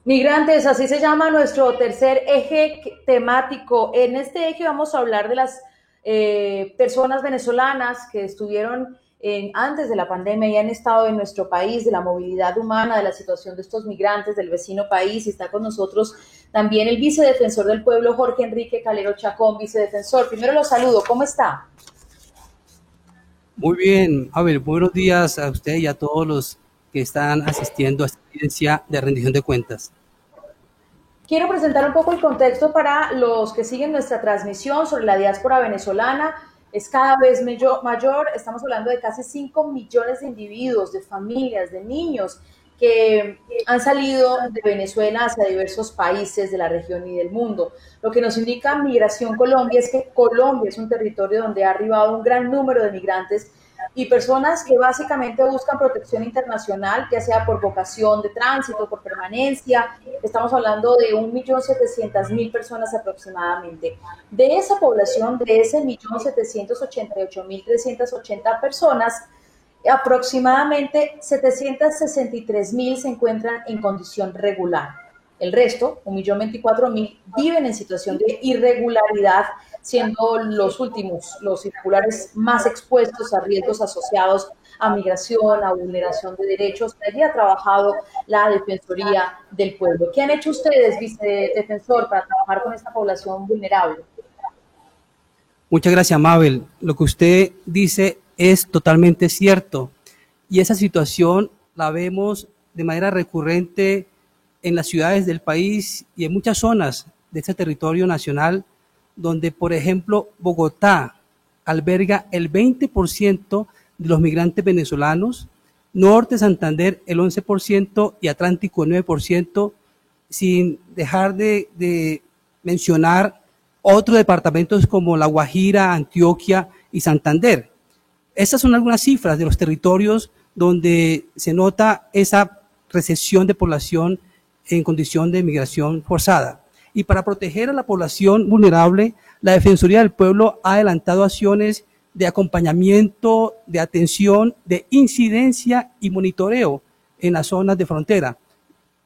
Migrantes, así se llama nuestro tercer eje temático. En este eje vamos a hablar de las personas venezolanas que estuvieron antes de la pandemia y han estado en nuestro país, de la movilidad humana, de la situación de estos migrantes del vecino país. Y está con nosotros también el vicedefensor del pueblo, Jorge Enrique Calero Chacón. Vicedefensor, primero lo saludo, ¿cómo está? Muy bien, a ver, buenos días a usted y a todos los que están asistiendo a esta audiencia de rendición de cuentas. Quiero presentar un poco el contexto para los que siguen nuestra transmisión sobre la diáspora venezolana. Es cada vez mayor, estamos hablando de casi 5 millones de individuos, de familias, de niños que han salido de Venezuela hacia diversos países de la región y del mundo. Lo que nos indica Migración Colombia es que Colombia es un territorio donde ha arribado un gran número de migrantes y personas que básicamente buscan protección internacional, ya sea por vocación de tránsito, por permanencia. Estamos hablando de 1.700.000 personas aproximadamente. De esa población, de ese 1.788.380 personas, aproximadamente 763.000 se encuentran en condición regular. El resto, 1.024.000, viven en situación de irregularidad, siendo los últimos, los irregulares más expuestos a riesgos asociados a migración, a vulneración de derechos. Allí ha trabajado la Defensoría del Pueblo. ¿Qué han hecho ustedes, vicedefensor, para trabajar con esta población vulnerable? Muchas gracias, Mabel. Lo que usted dice es totalmente cierto y esa situación la vemos de manera recurrente en las ciudades del país y en muchas zonas de este territorio nacional, donde, por ejemplo, Bogotá alberga el 20% de los migrantes venezolanos, Norte Santander el 11% y Atlántico el 9%, sin dejar de mencionar otros departamentos como La Guajira, Antioquia y Santander. Estas son algunas cifras de los territorios donde se nota esa recesión de población en condición de migración forzada. Y para proteger a la población vulnerable, la Defensoría del Pueblo ha adelantado acciones de acompañamiento, de atención, de incidencia y monitoreo en las zonas de frontera.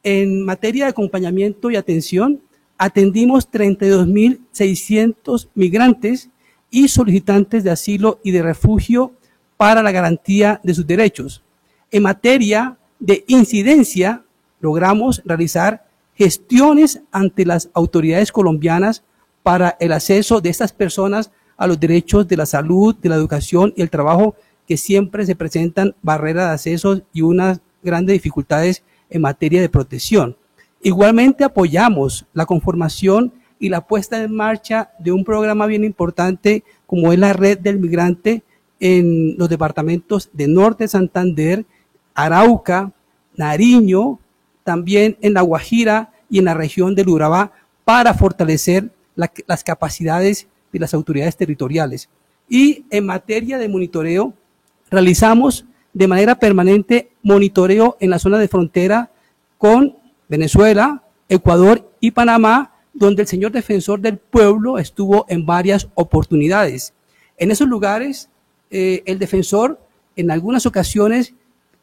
En materia de acompañamiento y atención, atendimos 32.600 migrantes y solicitantes de asilo y de refugio para la garantía de sus derechos. En materia de incidencia, logramos realizar gestiones ante las autoridades colombianas para el acceso de estas personas a los derechos de la salud, de la educación y el trabajo, que siempre se presentan barreras de acceso y unas grandes dificultades en materia de protección. Igualmente apoyamos la conformación y la puesta en marcha de un programa bien importante como es la Red del Migrante en los departamentos de Norte Santander, Arauca, Nariño, también en La Guajira y en la región del Urabá, para fortalecer las capacidades de las autoridades territoriales. Y en materia de monitoreo, realizamos de manera permanente monitoreo en la zona de frontera con Venezuela, Ecuador y Panamá, donde el señor defensor del pueblo estuvo en varias oportunidades. En esos lugares, el defensor en algunas ocasiones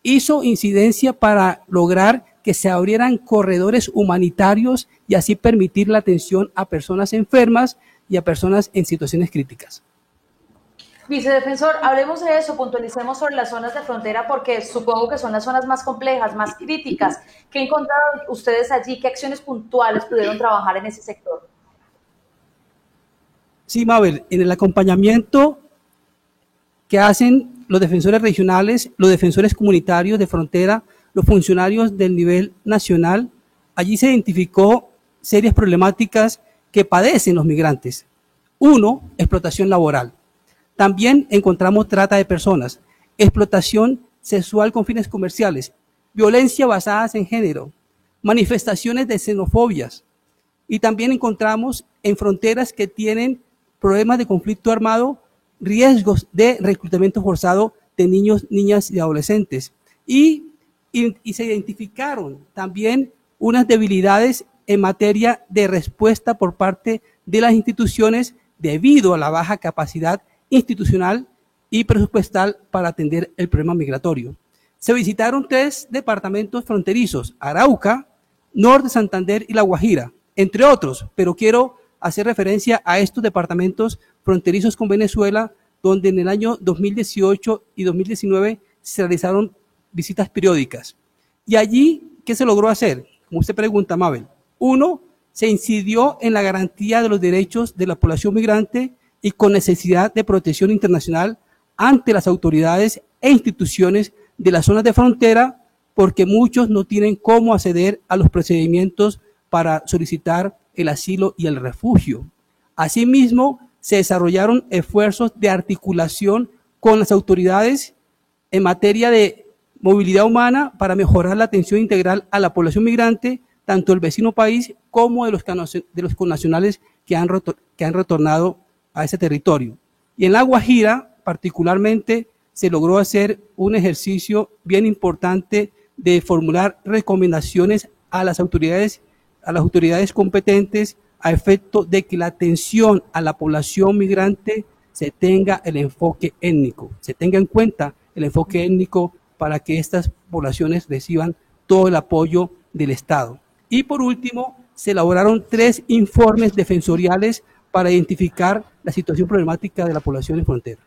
hizo incidencia para lograr que se abrieran corredores humanitarios y así permitir la atención a personas enfermas y a personas en situaciones críticas. Vicedefensor, hablemos de eso, puntualicemos sobre las zonas de frontera porque supongo que son las zonas más complejas, más críticas. ¿Qué encontraron ustedes allí? ¿Qué acciones puntuales pudieron trabajar en ese sector? Sí, Mabel, en el acompañamiento que hacen los defensores regionales, los defensores comunitarios de frontera, los funcionarios del nivel nacional, allí se identificó serias problemáticas que padecen los migrantes. Uno, explotación laboral. También encontramos trata de personas, explotación sexual con fines comerciales, violencia basada en género, manifestaciones de xenofobias. Y también encontramos en fronteras que tienen problemas de conflicto armado, riesgos de reclutamiento forzado de niños, niñas y adolescentes. Y se identificaron también unas debilidades en materia de respuesta por parte de las instituciones debido a la baja capacidad institucional y presupuestal para atender el problema migratorio. Se visitaron 3 departamentos fronterizos, Arauca, Norte, Santander y La Guajira, entre otros, pero quiero hacer referencia a estos departamentos fronterizos con Venezuela, donde en el año 2018 y 2019 se realizaron visitas periódicas. Y allí, ¿qué se logró hacer? Como usted pregunta, Mabel. Uno, se incidió en la garantía de los derechos de la población migrante y con necesidad de protección internacional ante las autoridades e instituciones de las zonas de frontera, porque muchos no tienen cómo acceder a los procedimientos para solicitar el asilo y el refugio. Asimismo, se desarrollaron esfuerzos de articulación con las autoridades en materia de movilidad humana para mejorar la atención integral a la población migrante, tanto del vecino país como de los connacionales que han retornado a ese territorio. Y en La Guajira, particularmente, se logró hacer un ejercicio bien importante de formular recomendaciones a las autoridades competentes a efecto de que la atención a la población migrante se tenga el enfoque étnico, se tenga en cuenta el enfoque étnico para que estas poblaciones reciban todo el apoyo del Estado. Y por último, se elaboraron 3 informes defensoriales para identificar la situación problemática de la población en frontera.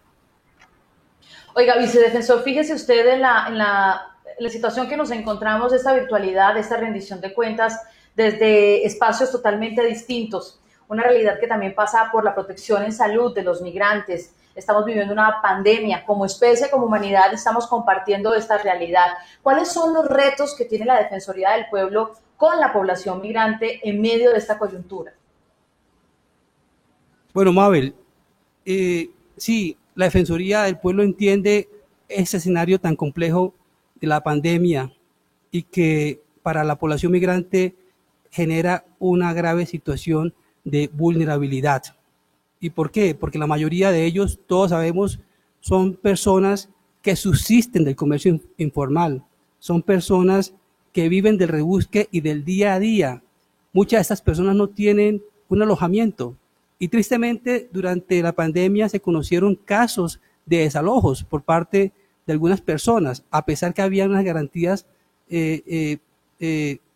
Oiga, vicedefensor, fíjese usted en la situación que nos encontramos de esta virtualidad, de esta rendición de cuentas desde espacios totalmente distintos. Una realidad que también pasa por la protección en salud de los migrantes. Estamos viviendo una pandemia. Como especie, como humanidad, estamos compartiendo esta realidad. ¿Cuáles son los retos que tiene la Defensoría del Pueblo con la población migrante en medio de esta coyuntura? Bueno, Mabel, sí, la Defensoría del Pueblo entiende ese escenario tan complejo de la pandemia y que para la población migrante genera una grave situación de vulnerabilidad. ¿Y por qué? Porque la mayoría de ellos, todos sabemos, son personas que subsisten del comercio informal, son personas que viven del rebusque y del día a día. Muchas de estas personas no tienen un alojamiento y tristemente durante la pandemia se conocieron casos de desalojos por parte de algunas personas, a pesar que había unas garantías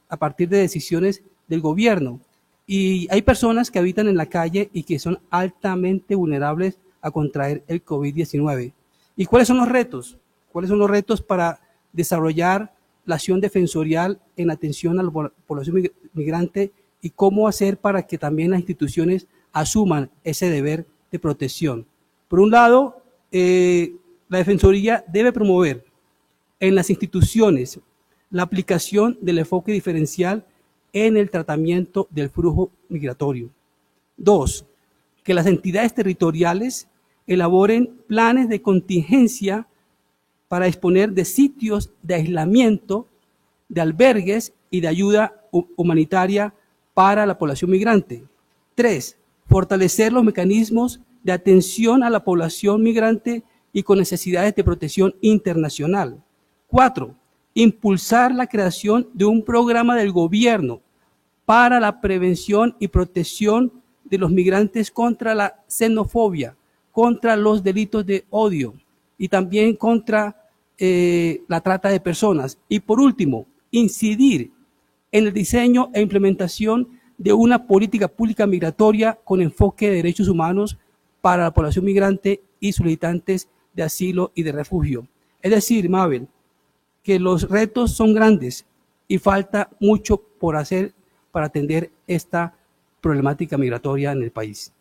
a partir de decisiones del gobierno. Y hay personas que habitan en la calle y que son altamente vulnerables a contraer el COVID-19. ¿Y cuáles son los retos? ¿Cuáles son los retos para desarrollar la acción defensorial en atención a la población migrante y cómo hacer para que también las instituciones asuman ese deber de protección? Por un lado, la Defensoría debe promover en las instituciones la aplicación del enfoque diferencial en el tratamiento del flujo migratorio. 2. Que las entidades territoriales elaboren planes de contingencia para disponer de sitios de aislamiento, de albergues y de ayuda humanitaria para la población migrante. 3. Fortalecer los mecanismos de atención a la población migrante y con necesidades de protección internacional. 4. Impulsar la creación de un programa del gobierno para la prevención y protección de los migrantes contra la xenofobia, contra los delitos de odio y también contra la trata de personas. Y por último, incidir en el diseño e implementación de una política pública migratoria con enfoque de derechos humanos para la población migrante y solicitantes de asilo y de refugio. Es decir, Mabel, que los retos son grandes y falta mucho por hacer para atender esta problemática migratoria en el país.